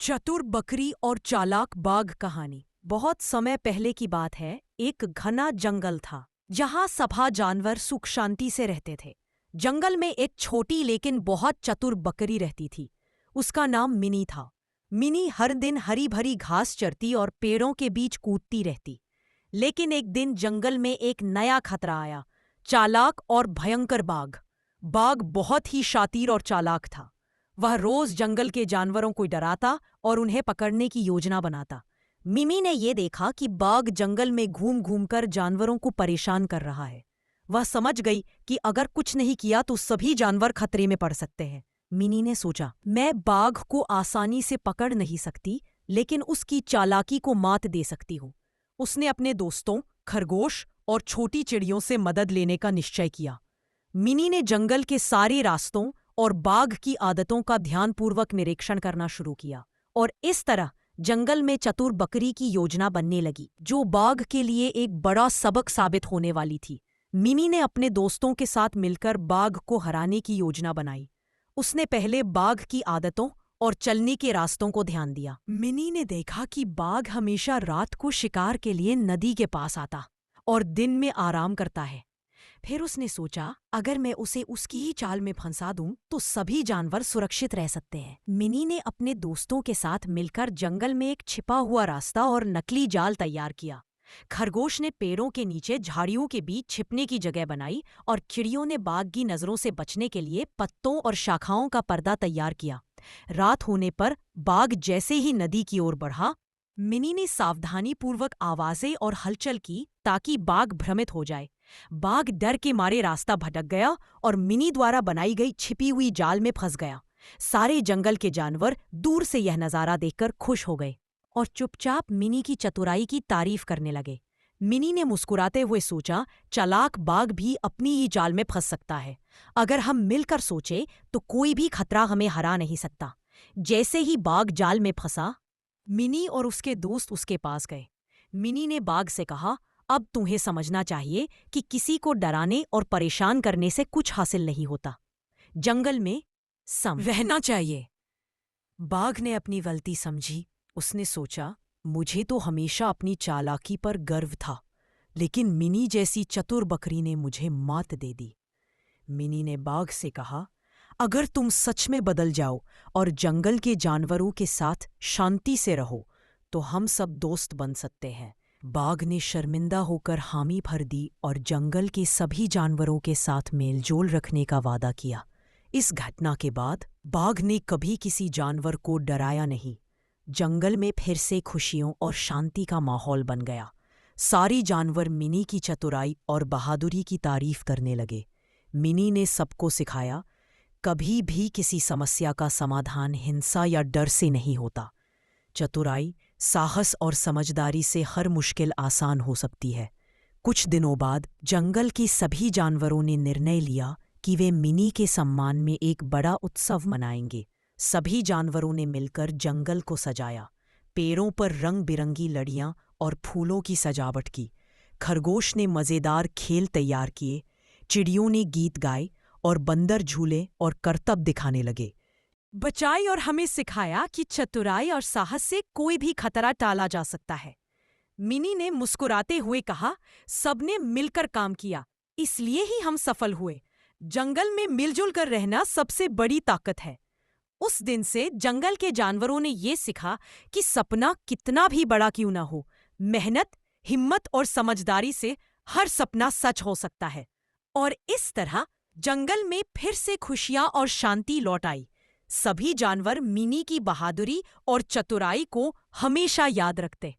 चतुर बकरी और चालाक बाघ कहानी। बहुत समय पहले की बात है। एक घना जंगल था जहां सभा जानवर सुख शांति से रहते थे। जंगल में एक छोटी लेकिन बहुत चतुर बकरी रहती थी। उसका नाम मिनी था। मिनी हर दिन हरी भरी घास चरती और पेड़ों के बीच कूदती रहती। लेकिन एक दिन जंगल में एक नया खतरा आया। चालाक और भयंकर बाघ। बाघ बहुत ही शातिर और चालाक था। वह रोज जंगल के जानवरों को डराता और उन्हें पकड़ने की योजना बनाता। मिमी ने यह देखा कि बाघ जंगल में घूम घूमकर जानवरों को परेशान कर रहा है। वह समझ गई कि अगर कुछ नहीं किया तो सभी जानवर खतरे में पड़ सकते हैं। मिनी ने सोचा, मैं बाघ को आसानी से पकड़ नहीं सकती, लेकिन उसकी चालाकी को मात दे सकती हूँ। उसने अपने दोस्तों खरगोश और छोटी चिड़ियों से मदद लेने का निश्चय किया। मिनी ने जंगल के सारे रास्तों और बाघ की आदतों का ध्यानपूर्वक निरीक्षण करना शुरू किया, और इस तरह जंगल में चतुर बकरी की योजना बनने लगी, जो बाघ के लिए एक बड़ा सबक साबित होने वाली थी। मिनी ने अपने दोस्तों के साथ मिलकर बाघ को हराने की योजना बनाई। उसने पहले बाघ की आदतों और चलने के रास्तों को ध्यान दिया। मिनी ने देखा कि बाघ हमेशा रात को शिकार के लिए नदी के पास आता और दिन में आराम करता है। फिर उसने सोचा, अगर मैं उसे उसकी ही चाल में फंसा दूं तो सभी जानवर सुरक्षित रह सकते हैं। मिनी ने अपने दोस्तों के साथ मिलकर जंगल में एक छिपा हुआ रास्ता और नकली जाल तैयार किया। खरगोश ने पेड़ों के नीचे झाड़ियों के बीच छिपने की जगह बनाई और चिड़ियों ने बाघ की नजरों से बचने के लिए पत्तों और शाखाओं का पर्दा तैयार किया। रात होने पर बाघ जैसे ही नदी की ओर बढ़ा, मिनी ने सावधानीपूर्वक आवाजें और हलचल की ताकि बाघ भ्रमित हो जाए। बाघ डर के मारे रास्ता भटक गया और मिनी द्वारा बनाई गई छिपी हुई जाल में फंस गया। सारे जंगल के जानवर दूर से यह नजारा देखकर खुश हो गए और चुपचाप मिनी की चतुराई की तारीफ करने लगे। मिनी ने मुस्कुराते हुए सोचा, चालाक बाघ भी अपनी ही जाल में फंस सकता है। अगर हम मिलकर सोचे तो कोई भी खतरा हमें हरा नहीं सकता। जैसे ही बाघ जाल में फंसा, मिनी और उसके दोस्त उसके पास गए। मिनी ने बाघ से कहा, अब तुम्हें समझना चाहिए कि किसी को डराने और परेशान करने से कुछ हासिल नहीं होता। जंगल में सम रहना चाहिए। बाघ ने अपनी गलती समझी। उसने सोचा, मुझे तो हमेशा अपनी चालाकी पर गर्व था, लेकिन मिनी जैसी चतुर बकरी ने मुझे मात दे दी। मिनी ने बाघ से कहा, अगर तुम सच में बदल जाओ और जंगल के जानवरों के साथ शांति से रहो तो हम सब दोस्त बन सकते हैं। बाघ ने शर्मिंदा होकर हामी भर दी और जंगल के सभी जानवरों के साथ मेलजोल रखने का वादा किया। इस घटना के बाद बाघ ने कभी किसी जानवर को डराया नहीं। जंगल में फिर से खुशियों और शांति का माहौल बन गया। सारे जानवर मिनी की चतुराई और बहादुरी की तारीफ करने लगे। मिनी ने सबको सिखाया, कभी भी किसी समस्या का समाधान हिंसा या डर से नहीं होता। चतुराई, साहस और समझदारी से हर मुश्किल आसान हो सकती है। कुछ दिनों बाद जंगल के सभी जानवरों ने निर्णय लिया कि वे मिनी के सम्मान में एक बड़ा उत्सव मनाएंगे। सभी जानवरों ने मिलकर जंगल को सजाया। पेड़ों पर रंग बिरंगी लड़ियां और फूलों की सजावट की। खरगोश ने मज़ेदार खेल तैयार किए। चिड़ियों ने गीत गाए और बंदर झूले और करतब दिखाने लगे। बचाई और हमें सिखाया कि चतुराई और साहस से कोई भी खतरा टाला जा सकता है। मिनी ने मुस्कुराते हुए कहा, सबने मिलकर काम किया, इसलिए ही हम सफल हुए। जंगल में मिलजुल कर रहना सबसे बड़ी ताकत है। उस दिन से जंगल के जानवरों ने ये सीखा कि सपना कितना भी बड़ा क्यों ना हो, मेहनत, हिम्मत और समझदारी से हर सपना सच हो सकता है। और इस तरह जंगल में फिर से खुशियां और शांति लौट आई। सभी जानवर मिनी की बहादुरी और चतुराई को हमेशा याद रखते।